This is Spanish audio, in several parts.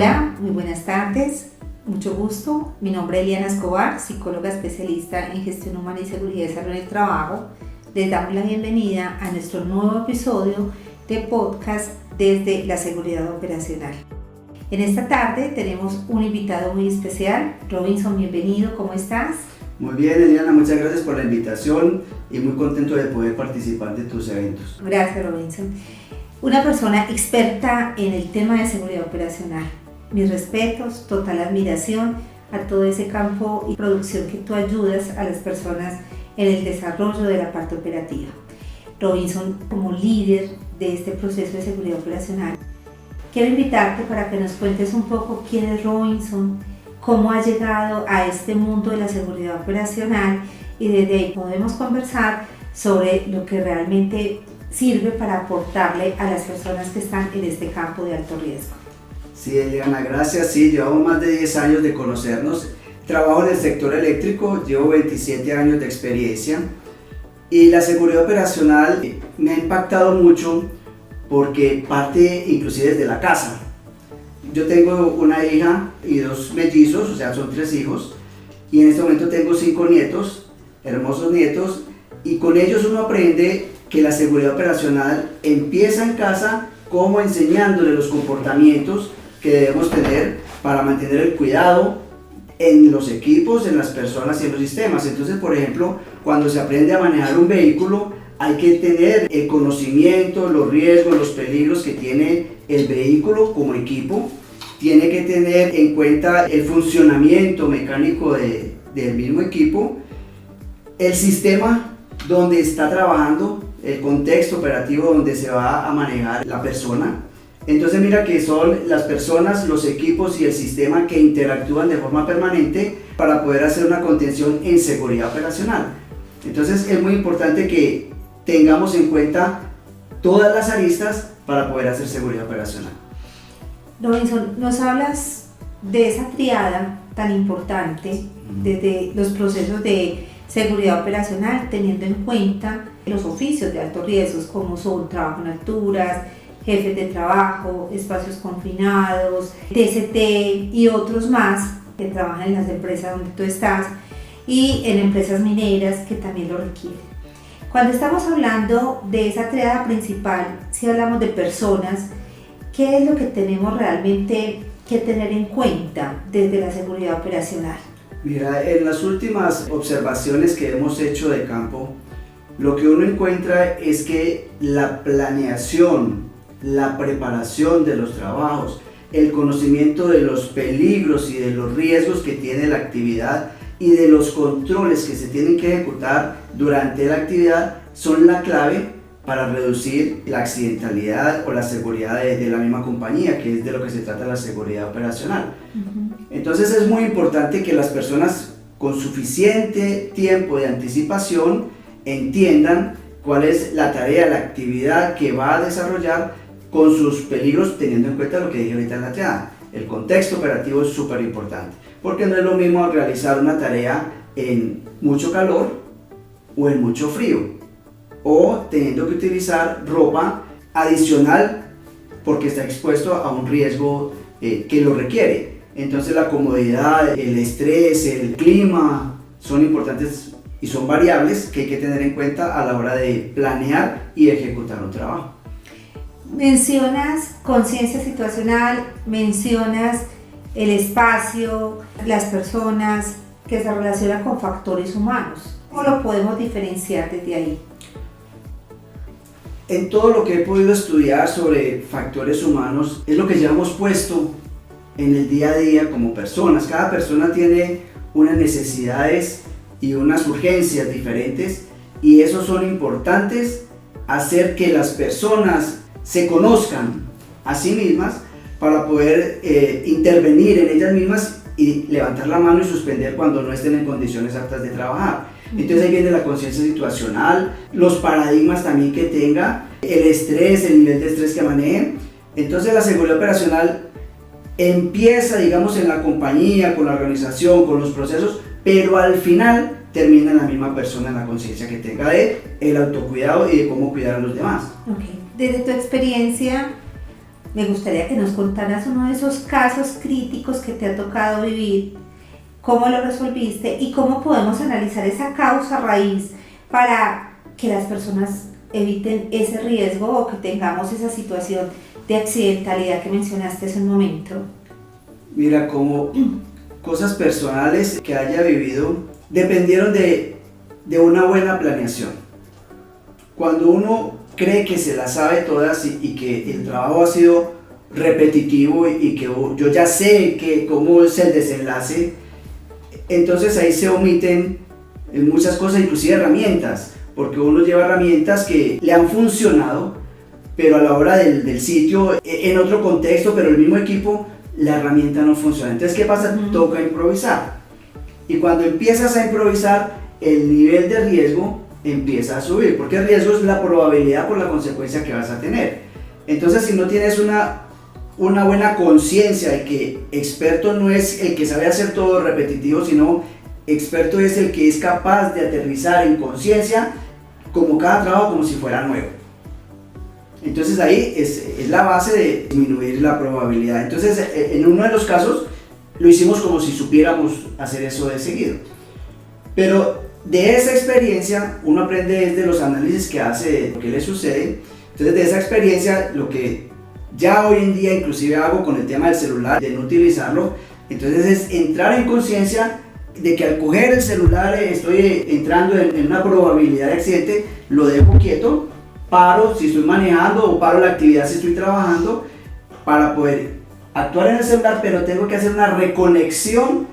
Hola, muy buenas tardes, mucho gusto. Mi nombre es Eliana Escobar, psicóloga especialista en gestión humana y seguridad y salud en el trabajo. Les damos la bienvenida a nuestro nuevo episodio de podcast desde la seguridad operacional. En esta tarde tenemos un invitado muy especial. Robinson, bienvenido, ¿cómo estás? Muy bien, Eliana, muchas gracias por la invitación y muy contento de poder participar de tus eventos. Gracias, Robinson. Una persona experta en el tema de seguridad operacional. Mis respetos, total admiración a todo ese campo y producción que tú ayudas a las personas en el desarrollo de la parte operativa. Robinson, como líder de este proceso de seguridad operacional, quiero invitarte para que nos cuentes un poco quién es Robinson, cómo ha llegado a este mundo de la seguridad operacional y desde ahí podemos conversar sobre lo que realmente sirve para aportarle a las personas que están en este campo de alto riesgo. Sí, Eliana, gracias. Sí, llevamos más de 10 años de conocernos. Trabajo en el sector eléctrico, llevo 27 años de experiencia y la seguridad operacional me ha impactado mucho porque parte inclusive desde la casa. Yo tengo una hija y 2 mellizos, o sea, son 3 hijos, y en este momento tengo 5 nietos, hermosos nietos, y con ellos uno aprende que la seguridad operacional empieza en casa, como enseñándole los comportamientos que debemos tener para mantener el cuidado en los equipos, en las personas y en los sistemas. Entonces, por ejemplo, cuando se aprende a manejar un vehículo, hay que tener el conocimiento, los riesgos, los peligros que tiene el vehículo como equipo. Tiene que tener en cuenta el funcionamiento mecánico del mismo equipo, el sistema donde está trabajando, el contexto operativo donde se va a manejar la persona. Entonces mira que son las personas, los equipos y el sistema que interactúan de forma permanente para poder hacer una contención en seguridad operacional. Entonces es muy importante que tengamos en cuenta todas las aristas para poder hacer seguridad operacional. Robinson, nos hablas de esa triada tan importante desde los procesos de seguridad operacional, teniendo en cuenta los oficios de alto riesgo como son trabajo en alturas, jefes de trabajo, espacios confinados, TCT y otros más que trabajan en las empresas donde tú estás y en empresas mineras que también lo requieren. Cuando estamos hablando de esa triada principal, si hablamos de personas, ¿qué es lo que tenemos realmente que tener en cuenta desde la seguridad operacional? Mira, en las últimas observaciones que hemos hecho de campo, lo que uno encuentra es que la planeación, la preparación de los trabajos, el conocimiento de los peligros y de los riesgos que tiene la actividad y de los controles que se tienen que ejecutar durante la actividad son la clave para reducir la accidentalidad o la seguridad de la misma compañía, que es de lo que se trata la seguridad operacional. Entonces es muy importante que las personas con suficiente tiempo de anticipación entiendan cuál es la tarea, la actividad que va a desarrollar con sus peligros, teniendo en cuenta lo que dije ahorita en la triada. El contexto operativo es súper importante, porque no es lo mismo realizar una tarea en mucho calor o en mucho frío, o teniendo que utilizar ropa adicional porque está expuesto a un riesgo que lo requiere. Entonces la comodidad, el estrés, el clima son importantes y son variables que hay que tener en cuenta a la hora de planear y ejecutar un trabajo. Mencionas conciencia situacional, mencionas el espacio, las personas que se relacionan con factores humanos. ¿Cómo lo podemos diferenciar desde ahí? En todo lo que he podido estudiar sobre factores humanos, es lo que llevamos puesto en el día a día como personas. Cada persona tiene unas necesidades y unas urgencias diferentes y esos son importantes, hacer que las personas se conozcan a sí mismas para poder intervenir en ellas mismas y levantar la mano y suspender cuando no estén en condiciones aptas de trabajar. Entonces ahí viene la conciencia situacional, los paradigmas también que tenga, el estrés, el nivel de estrés que maneje. Entonces la seguridad operacional empieza, digamos, en la compañía, con la organización, con los procesos, pero al final termina en la misma persona, en la conciencia que tenga de el autocuidado y de cómo cuidar a los demás. Okay. Desde tu experiencia, me gustaría que nos contaras uno de esos casos críticos que te ha tocado vivir, cómo lo resolviste y cómo podemos analizar esa causa raíz para que las personas eviten ese riesgo o que tengamos esa situación de accidentalidad que mencionaste hace un momento. Mira, como cosas personales que haya vivido dependieron de una buena planeación. Cuando uno cree que se las sabe todas y que el trabajo ha sido repetitivo y que yo ya sé cómo es el desenlace, entonces ahí se omiten muchas cosas, inclusive herramientas, porque uno lleva herramientas que le han funcionado, pero a la hora del sitio, en otro contexto, pero el mismo equipo, la herramienta no funciona. Entonces, ¿qué pasa? Toca improvisar. Y cuando empiezas a improvisar, el nivel de riesgo empieza a subir, porque el riesgo es la probabilidad por la consecuencia que vas a tener. Entonces, si no tienes una buena conciencia de que experto no es el que sabe hacer todo repetitivo, sino experto es el que es capaz de aterrizar en conciencia como cada trabajo como si fuera nuevo. Entonces ahí es la base de disminuir la probabilidad. Entonces en uno de los casos lo hicimos como si supiéramos hacer eso de seguido. Pero de esa experiencia uno aprende desde los análisis que hace de lo que le sucede. Entonces de esa experiencia lo que ya hoy en día inclusive hago con el tema del celular, de no utilizarlo, entonces es entrar en conciencia de que al coger el celular estoy entrando en una probabilidad de accidente, lo dejo quieto, paro si estoy manejando o paro la actividad si estoy trabajando para poder actuar en el celular, pero tengo que hacer una reconexión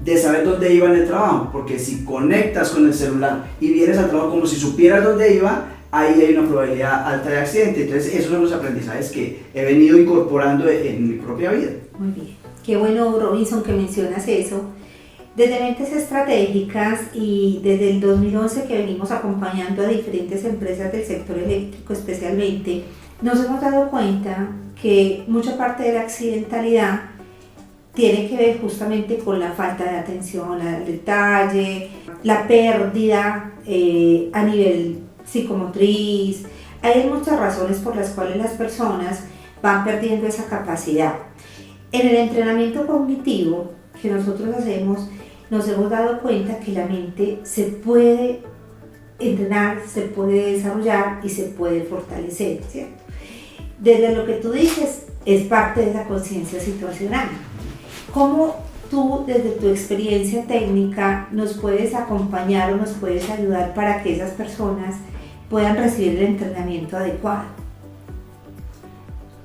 de saber dónde iba en el trabajo, porque si conectas con el celular y vienes al trabajo como si supieras dónde iba, ahí hay una probabilidad alta de accidente. Entonces esos son los aprendizajes que he venido incorporando en mi propia vida. Muy bien, qué bueno, Robinson, que mencionas eso. Desde Mentes Estratégicas y desde el 2011 que venimos acompañando a diferentes empresas del sector eléctrico especialmente, nos hemos dado cuenta que mucha parte de la accidentalidad tiene que ver justamente con la falta de atención al detalle, la pérdida a nivel psicomotriz. Hay muchas razones por las cuales las personas van perdiendo esa capacidad. En el entrenamiento cognitivo que nosotros hacemos, nos hemos dado cuenta que la mente se puede entrenar, se puede desarrollar y se puede fortalecer, ¿cierto? Desde lo que tú dices, es parte de la conciencia situacional. ¿Cómo tú, desde tu experiencia técnica, nos puedes acompañar o nos puedes ayudar para que esas personas puedan recibir el entrenamiento adecuado?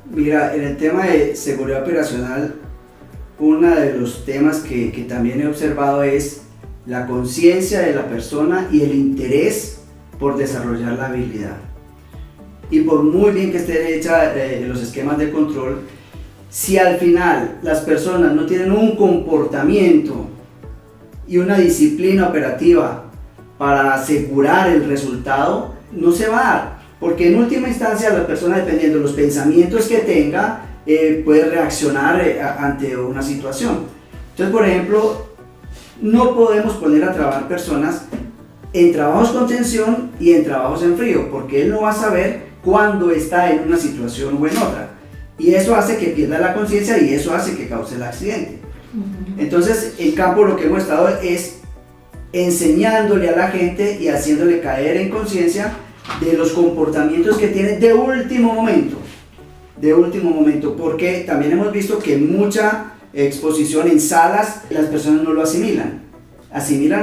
Mira, en el tema de seguridad operacional, uno de los temas que también he observado es la conciencia de la persona y el interés por desarrollar la habilidad. Y por muy bien que estén hechos los esquemas de control, si al final las personas no tienen un comportamiento y una disciplina operativa para asegurar el resultado, no se va a dar. Porque en última instancia la persona, dependiendo de los pensamientos que tenga, puede reaccionar ante una situación. Entonces, por ejemplo, no podemos poner a trabajar personas en trabajos con tensión y en trabajos en frío, porque él no va a saber cuándo está en una situación o en otra. Y eso hace que pierda la conciencia y eso hace que cause el accidente. Entonces, en campo lo que hemos estado es enseñándole a la gente y haciéndole caer en conciencia de los comportamientos que tiene de último momento, porque también hemos visto que mucha exposición en salas las personas no lo asimilan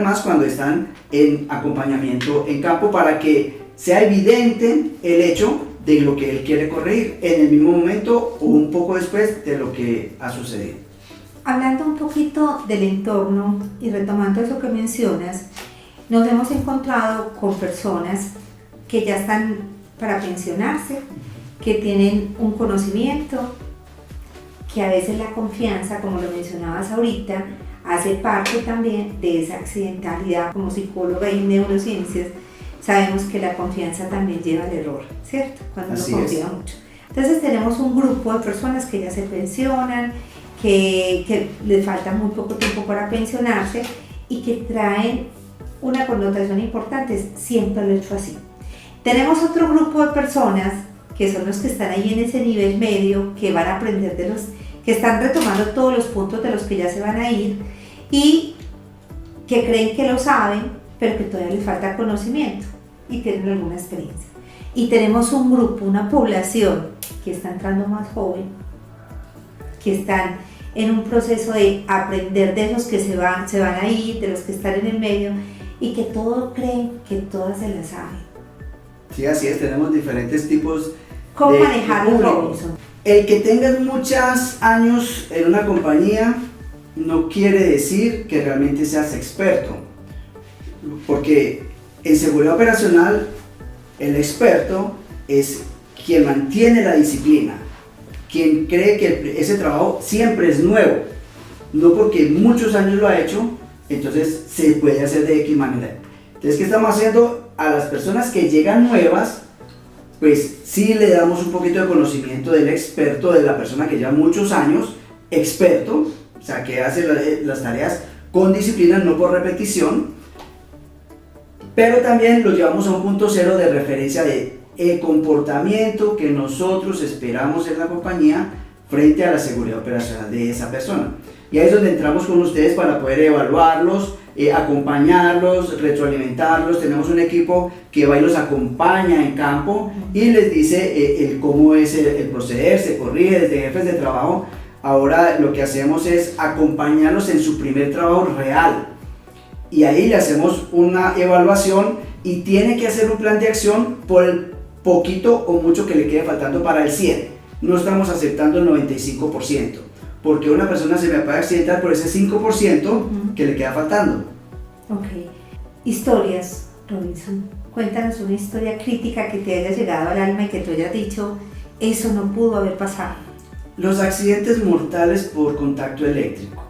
más cuando están en acompañamiento en campo, para que sea evidente el hecho de lo que él quiere corregir en el mismo momento o un poco después de lo que ha sucedido. Hablando un poquito del entorno y retomando eso que mencionas, nos hemos encontrado con personas que ya están para pensionarse, que tienen un conocimiento, que a veces la confianza, como lo mencionabas ahorita, hace parte también de esa accidentalidad. Como psicóloga y en neurociencias, sabemos que la confianza también lleva al error, ¿cierto? Cuando uno confía mucho. Entonces tenemos un grupo de personas que ya se pensionan, que les falta muy poco tiempo para pensionarse y que traen una connotación importante, es siempre lo he hecho así. Tenemos otro grupo de personas que son los que están ahí en ese nivel medio, que van a aprender de los, que están retomando todos los puntos de los que ya se van a ir y que creen que lo saben, pero que todavía les falta conocimiento y tienen alguna experiencia. Y tenemos un grupo, una población que está entrando más joven, que están en un proceso de aprender de esos que se van a ir, de los que están en el medio y que todos creen que todas se las saben. Sí, así es, tenemos diferentes tipos. ¿Cómo manejarlo, Robinson? El que tengas muchos años en una compañía no quiere decir que realmente seas experto, porque en seguridad operacional el experto es quien mantiene la disciplina, quien cree que ese trabajo siempre es nuevo, no porque muchos años lo ha hecho, entonces se puede hacer de X manera. Entonces, ¿qué estamos haciendo? A las personas que llegan nuevas, pues sí le damos un poquito de conocimiento del experto, de la persona que lleva muchos años, experto, o sea, que hace las tareas con disciplina, no por repetición, pero también lo llevamos a un punto cero de referencia de el comportamiento que nosotros esperamos en la compañía frente a la seguridad operacional de esa persona. Y ahí es donde entramos con ustedes para poder evaluarlos, acompañarlos, retroalimentarlos. Tenemos un equipo que va y los acompaña en campo y les dice cómo es el proceder, se corrige desde jefes de trabajo. Ahora lo que hacemos es acompañarlos en su primer trabajo real y ahí le hacemos una evaluación y tiene que hacer un plan de acción por el poquito o mucho que le quede faltando para el 100. No estamos aceptando el 95%, porque una persona se me puede accidentar por ese 5% que le queda faltando. Ok. Historias, Robinson. Cuéntanos una historia crítica que te haya llegado al alma y que tú hayas dicho, eso no pudo haber pasado. Los accidentes mortales por contacto eléctrico.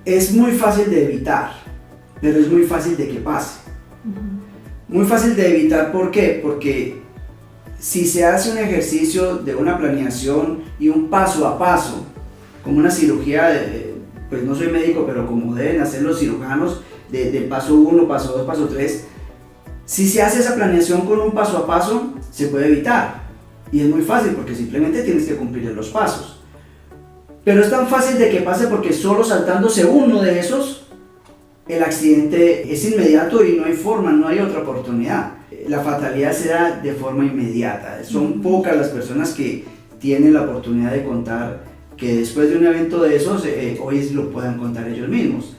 Es muy fácil de evitar, pero es muy fácil de que pase. Muy fácil de evitar, ¿por qué? Porque si se hace un ejercicio de una planeación y un paso a paso, como una cirugía, pues no soy médico, pero como deben hacer los cirujanos, del paso 1, paso 2, paso 3, si se hace esa planeación con un paso a paso, se puede evitar. Y es muy fácil porque simplemente tienes que cumplir los pasos. Pero es tan fácil de que pase porque solo saltándose uno de esos, el accidente es inmediato y no hay forma, no hay otra oportunidad. La fatalidad se da de forma inmediata. Son pocas las personas que tienen la oportunidad de contar que después de un evento de esos, hoy lo puedan contar ellos mismos.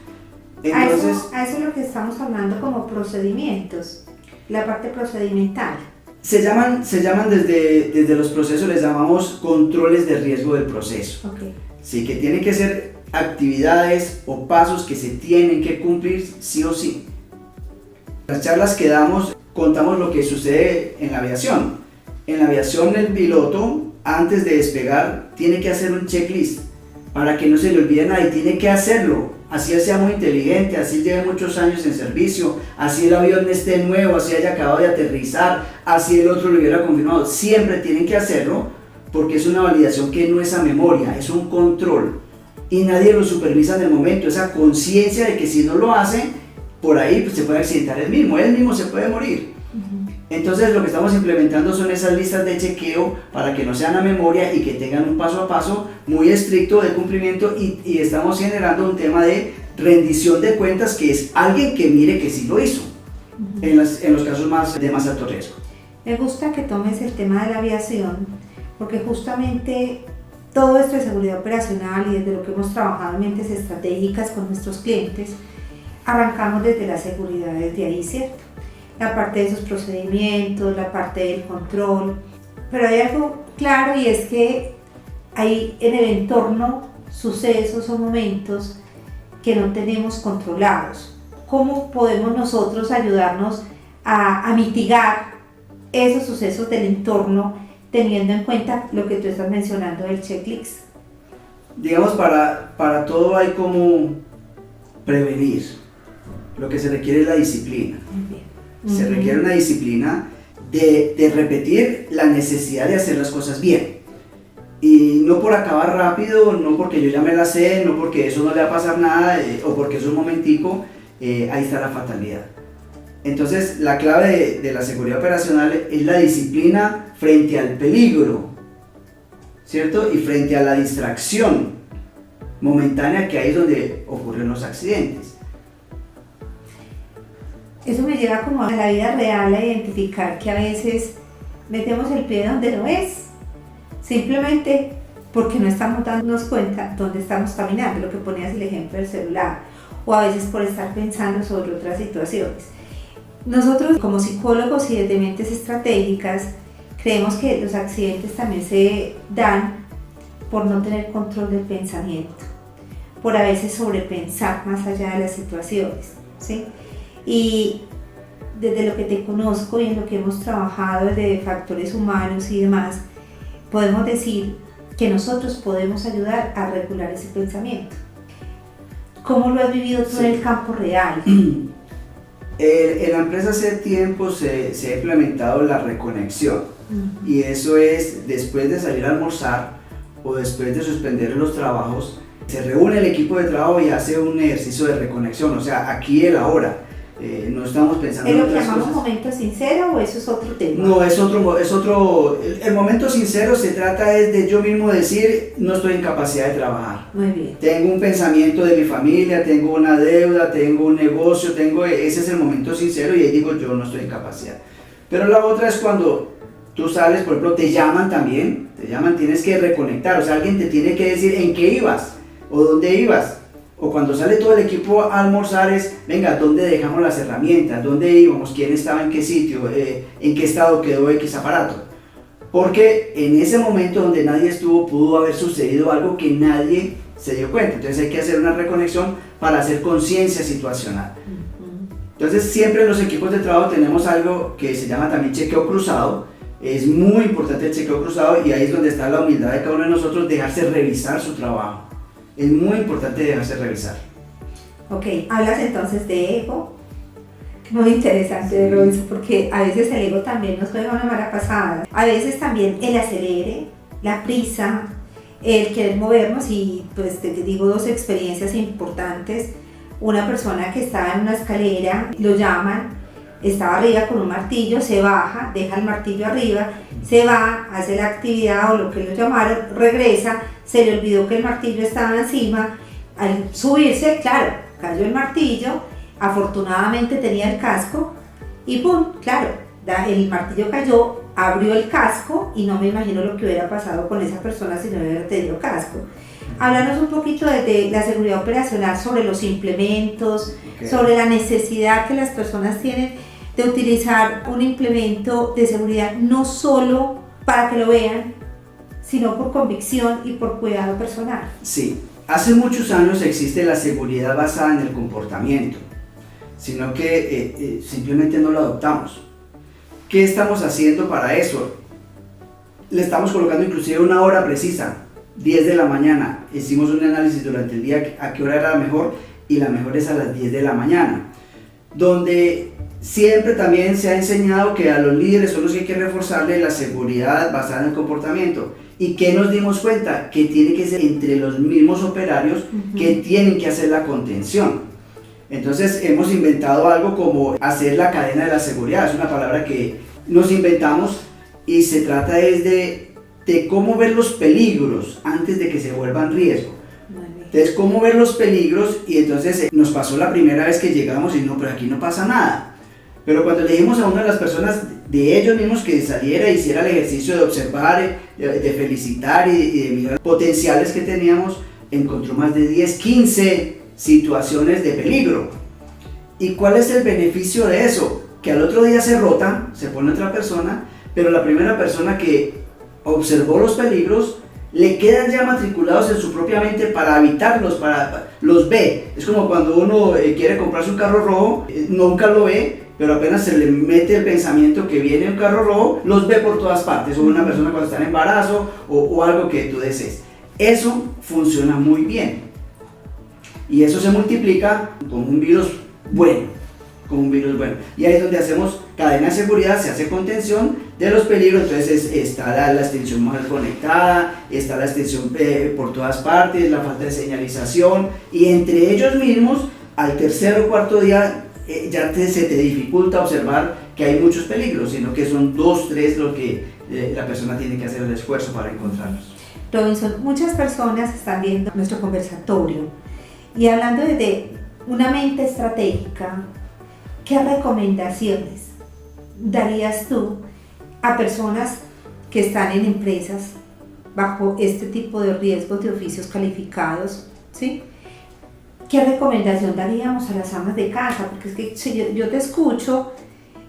Entonces, a eso es lo que estamos hablando como procedimientos, la parte procedimental. Se llaman desde los procesos, les llamamos controles de riesgo del proceso. Okay. Sí, que tienen que ser actividades o pasos que se tienen que cumplir sí o sí. Las charlas que damos, contamos lo que sucede en la aviación. En la aviación, el piloto, antes de despegar, tiene que hacer un checklist para que no se le olvide nada y tiene que hacerlo. Así él sea muy inteligente, así lleve muchos años en servicio, así el avión esté nuevo, así haya acabado de aterrizar, así el otro lo hubiera confirmado. Siempre tienen que hacerlo porque es una validación que no es a memoria, es un control. Y nadie lo supervisa en el momento, esa conciencia de que si no lo hace, por ahí pues, se puede accidentar él mismo se puede morir. Entonces lo que estamos implementando son esas listas de chequeo para que no sean a memoria y que tengan un paso a paso muy estricto de cumplimiento y estamos generando un tema de rendición de cuentas que es alguien que mire que sí lo hizo en los casos de más alto riesgo. Me gusta que tomes el tema de la aviación porque justamente todo esto de seguridad operacional y desde lo que hemos trabajado en mentes estratégicas con nuestros clientes, arrancamos desde la seguridad, desde ahí, ¿cierto? La parte de esos procedimientos, la parte del control, pero hay algo claro y es que hay en el entorno sucesos o momentos que no tenemos controlados. ¿Cómo podemos nosotros ayudarnos a mitigar esos sucesos del entorno teniendo en cuenta lo que tú estás mencionando del checklist? Digamos, para todo hay como prevenir. Lo que se requiere es la disciplina. Se requiere una disciplina de repetir la necesidad de hacer las cosas bien. Y no por acabar rápido, no porque yo ya me la sé, no porque eso no le va a pasar nada, o porque es un momentico, ahí está la fatalidad. Entonces, la clave de la seguridad operacional es la disciplina frente al peligro, ¿cierto? Y frente a la distracción momentánea, que ahí es donde ocurren los accidentes. Eso me lleva como a la vida real a identificar que a veces metemos el pie donde no es, simplemente porque no estamos dándonos cuenta dónde estamos caminando, lo que ponías el ejemplo del celular, o a veces por estar pensando sobre otras situaciones. Nosotros como psicólogos y desde mentes estratégicas creemos que los accidentes también se dan por no tener control del pensamiento, por a veces sobrepensar más allá de las situaciones, ¿sí? Y desde lo que te conozco y en lo que hemos trabajado desde factores humanos y demás, podemos decir que nosotros podemos ayudar a regular ese pensamiento. ¿Cómo lo has vivido tú en el campo real? En la empresa hace tiempo se ha implementado la reconexión, y eso es después de salir a almorzar o después de suspender los trabajos, se reúne el equipo de trabajo y hace un ejercicio de reconexión, o sea, aquí y el ahora. No estamos pensando en otras cosas. ¿Es lo que llamamos momento sincero o eso es otro tema? No, es otro. El momento sincero se trata es de yo mismo decir, no estoy en capacidad de trabajar. Muy bien. Tengo un pensamiento de mi familia, tengo una deuda, tengo un negocio, ese es el momento sincero, y ahí digo, yo no estoy en capacidad. Pero la otra es cuando tú sales, por ejemplo, te llaman, tienes que reconectar, o sea, alguien te tiene que decir en qué ibas o dónde ibas. O cuando sale todo el equipo a almorzar es, venga, ¿dónde dejamos las herramientas? ¿Dónde íbamos? ¿Quién estaba en qué sitio? ¿En qué estado quedó X aparato? Porque en ese momento donde nadie estuvo, pudo haber sucedido algo que nadie se dio cuenta. Entonces hay que hacer una reconexión para hacer conciencia situacional. Entonces siempre en los equipos de trabajo tenemos algo que se llama también chequeo cruzado. Es muy importante el chequeo cruzado, y ahí es donde está la humildad de cada uno de nosotros, dejarse revisar su trabajo. Es muy importante dejarse revisar. Ok, hablas entonces de ego. Muy interesante, Robinson, porque a veces el ego también nos juega una mala pasada. A veces también el acelere, la prisa, el querer movernos, y pues te digo dos experiencias importantes. Una persona que estaba en una escalera, lo llaman, estaba arriba con un martillo, se baja, deja el martillo arriba, se va, hace la actividad o lo que lo llamaron, regresa, se le olvidó que el martillo estaba encima. Al subirse, claro, cayó el martillo, afortunadamente tenía el casco y ¡pum! Claro, el martillo cayó, abrió el casco, y no me imagino lo que hubiera pasado con esa persona si no hubiera tenido casco. Háblanos un poquito de la seguridad operacional, sobre los implementos, sobre la necesidad que las personas tienen de utilizar un implemento de seguridad, no solo para que lo vean, sino por convicción y por cuidado personal. Sí, hace muchos años existe la seguridad basada en el comportamiento, sino que simplemente no lo adoptamos. ¿Qué estamos haciendo para eso? Le estamos colocando inclusive una hora precisa, 10 de la mañana. Hicimos un análisis durante el día a qué hora era la mejor, y la mejor es a las 10 de la mañana, donde siempre también se ha enseñado que a los líderes son los que hay que reforzarle la seguridad basada en el comportamiento. ¿Y qué nos dimos cuenta? Que tiene que ser entre los mismos operarios que tienen que hacer la contención. Entonces hemos inventado algo como hacer la cadena de la seguridad. Es una palabra que nos inventamos, y se trata es de cómo ver los peligros antes de que se vuelvan riesgo. Entonces, cómo ver los peligros, y entonces nos pasó la primera vez que llegamos y no, pero aquí no pasa nada. Pero cuando le dijimos a una de las personas de ellos mismos que saliera, hiciera el ejercicio de observar, de felicitar y de mirar potenciales que teníamos, encontró más de 10, 15 situaciones de peligro. ¿Y cuál es el beneficio de eso? Que al otro día se rota, se pone otra persona, pero la primera persona que observó los peligros le quedan ya matriculados en su propia mente para evitarlos, los ve. Es como cuando uno quiere comprarse un carro rojo, nunca lo ve, pero apenas se le mete el pensamiento que viene un carro rojo, los ve por todas partes, o una persona cuando está en embarazo, o algo que tú desees. Eso funciona muy bien, y eso se multiplica con un virus bueno. Y ahí es donde hacemos cadena de seguridad, se hace contención de los peligros. Entonces está la extensión mal conectada, está la extensión por todas partes, la falta de señalización, y entre ellos mismos al tercer o cuarto día se te dificulta observar que hay muchos peligros, sino que son 2, 3 lo que la persona tiene que hacer el esfuerzo para encontrarlos. Robinson, muchas personas están viendo nuestro conversatorio y hablando desde una mente estratégica, ¿qué recomendaciones darías tú a personas que están en empresas bajo este tipo de riesgos de oficios calificados? ¿Sí? ¿Qué recomendación daríamos a las amas de casa? Porque es que si yo te escucho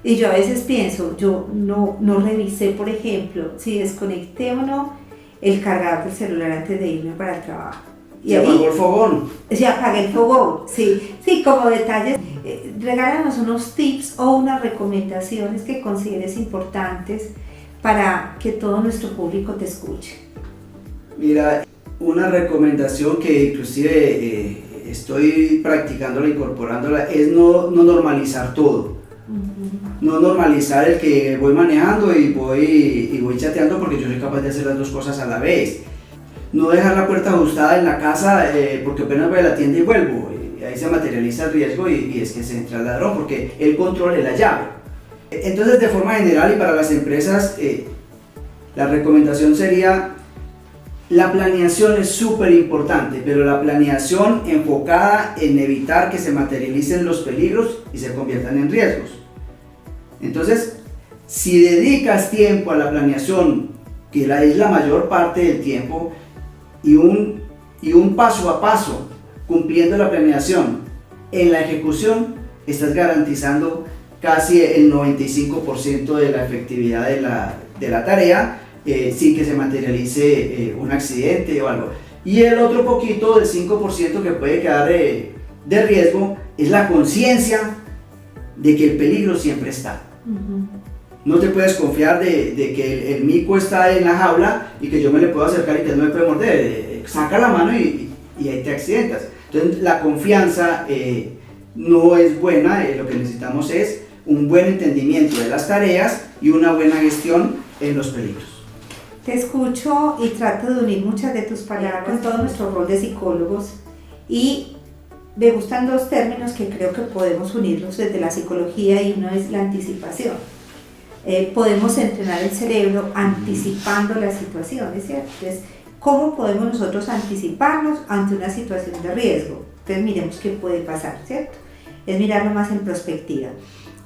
y yo a veces pienso, yo no revisé, por ejemplo, si desconecté o no el cargador del celular antes de irme para el trabajo. Y apagó el fogón. Se apagué el fogón, sí, como detalles. Regálanos unos tips o unas recomendaciones que consideres importantes para que todo nuestro público te escuche. Mira, una recomendación que inclusive estoy practicándola, incorporándola, es no normalizar todo. No normalizar el que voy manejando y voy chateando porque yo soy capaz de hacer las 2 cosas a la vez. No dejar la puerta ajustada en la casa porque apenas voy a la tienda y vuelvo. Ahí se materializa el riesgo y es que se entra el ladrón porque el control es la llave. Entonces, de forma general y para las empresas, la recomendación sería: la planeación es súper importante, pero la planeación enfocada en evitar que se materialicen los peligros y se conviertan en riesgos. Entonces, si dedicas tiempo a la planeación, que es la mayor parte del tiempo, y un paso a paso cumpliendo la planeación en la ejecución, estás garantizando casi el 95% de la efectividad de la tarea, sin que se materialice un accidente o algo. Y el otro poquito del 5% que puede quedar de riesgo es la conciencia de que el peligro siempre está. No te puedes confiar de que el mico está en la jaula y que yo me le puedo acercar y que no me puede morder. Saca la mano y ahí te accidentas. Entonces la confianza no es buena. Lo que necesitamos es un buen entendimiento de las tareas y una buena gestión en los peligros. Te escucho y trato de unir muchas de tus palabras con todo nuestro rol de psicólogos, y me gustan 2 términos que creo que podemos unirlos desde la psicología, y uno es la anticipación. Podemos entrenar el cerebro anticipando las situaciones, ¿cierto? Entonces, ¿cómo podemos nosotros anticiparnos ante una situación de riesgo? Entonces, miremos qué puede pasar, ¿cierto? Es mirarlo más en perspectiva.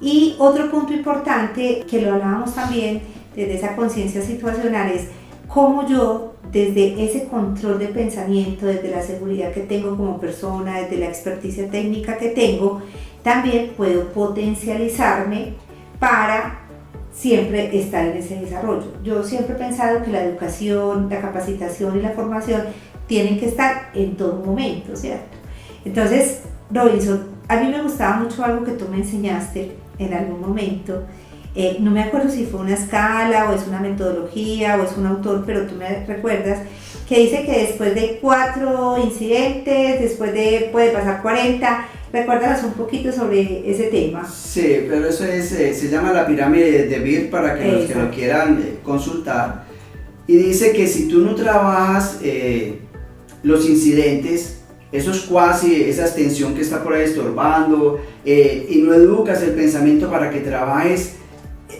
Y otro punto importante, que lo hablábamos también desde esa conciencia situacional, es cómo yo, desde ese control de pensamiento, desde la seguridad que tengo como persona, desde la experticia técnica que tengo, también puedo potencializarme para siempre estar en ese desarrollo. Yo siempre he pensado que la educación, la capacitación y la formación tienen que estar en todo momento, ¿cierto? Entonces, Robinson, a mí me gustaba mucho algo que tú me enseñaste en algún momento. No me acuerdo si fue una escala o es una metodología o es un autor, pero tú me recuerdas que dice que después de 4 incidentes, puede pasar 40. Recuérdanos un poquito sobre ese tema. Sí, pero eso se llama la pirámide de Beer para que los que lo quieran consultar. Y dice que si tú no trabajas los incidentes, esos cuasi, esa extensión que está por ahí estorbando, y no educas el pensamiento para que trabajes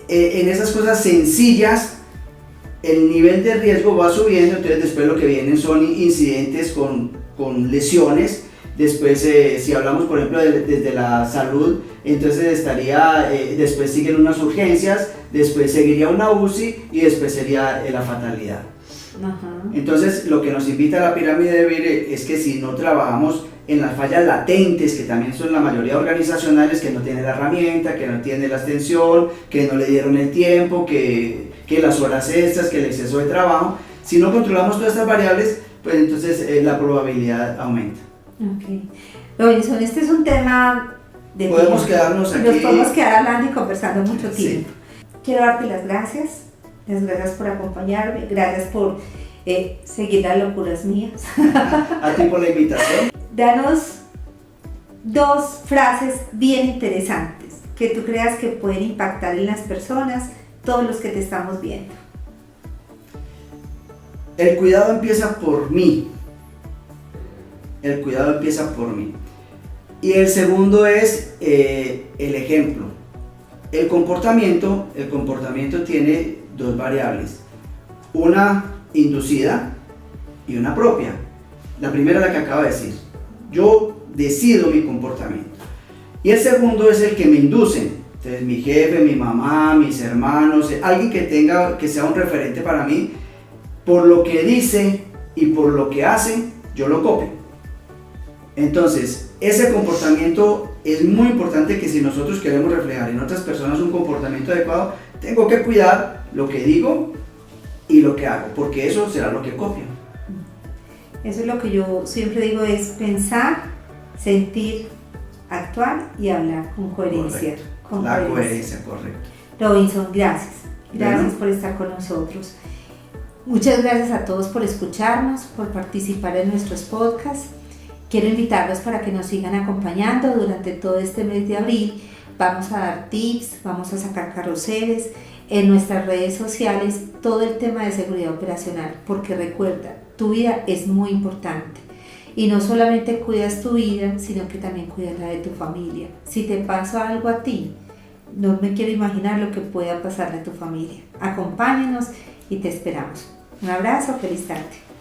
en esas cosas sencillas, el nivel de riesgo va subiendo. Entonces después lo que vienen son incidentes con lesiones. Después, si hablamos por ejemplo desde la salud, entonces después siguen unas urgencias, después seguiría una UCI y después sería la fatalidad. Entonces lo que nos invita a la pirámide de Beer es que si no trabajamos en las fallas latentes, que también son la mayoría organizacionales, que no tiene la herramienta, que no tiene la extensión, que no le dieron el tiempo, que las horas extras, que el exceso de trabajo, si no controlamos todas estas variables, pues entonces la probabilidad aumenta. Ok. Robinson, este es un tema de podemos quedarnos aquí. Nos podemos quedar hablando y conversando mucho tiempo. Sí. Quiero darte las gracias por acompañarme, gracias por seguir las locuras mías. A ti por la invitación. Danos 2 frases bien interesantes que tú creas que pueden impactar en las personas, todos los que te estamos viendo. El cuidado empieza por mí. El cuidado empieza por mí. Y el segundo es el ejemplo. El comportamiento tiene dos variables, una inducida y una propia. La primera es la que acabo de decir, yo decido mi comportamiento. Y el segundo es el que me inducen. Entonces mi jefe, mi mamá, mis hermanos, alguien que sea un referente para mí, por lo que dice y por lo que hace, yo lo copio. Entonces, ese comportamiento es muy importante, que si nosotros queremos reflejar en otras personas un comportamiento adecuado, tengo que cuidar lo que digo y lo que hago, porque eso será lo que copio. Eso es lo que yo siempre digo, es pensar, sentir, actuar y hablar con coherencia. Coherencia, correcto. Robinson, gracias. Gracias Bueno. por estar con nosotros. Muchas gracias a todos por escucharnos, por participar en nuestros podcasts. Quiero invitarlos para que nos sigan acompañando durante todo este mes de abril. Vamos a dar tips, vamos a sacar carruseles en nuestras redes sociales, todo el tema de seguridad operacional, porque recuerda, tu vida es muy importante. Y no solamente cuidas tu vida, sino que también cuidas la de tu familia. Si te pasa algo a ti, no me quiero imaginar lo que pueda pasarle a tu familia. Acompáñanos y te esperamos. Un abrazo, feliz tarde.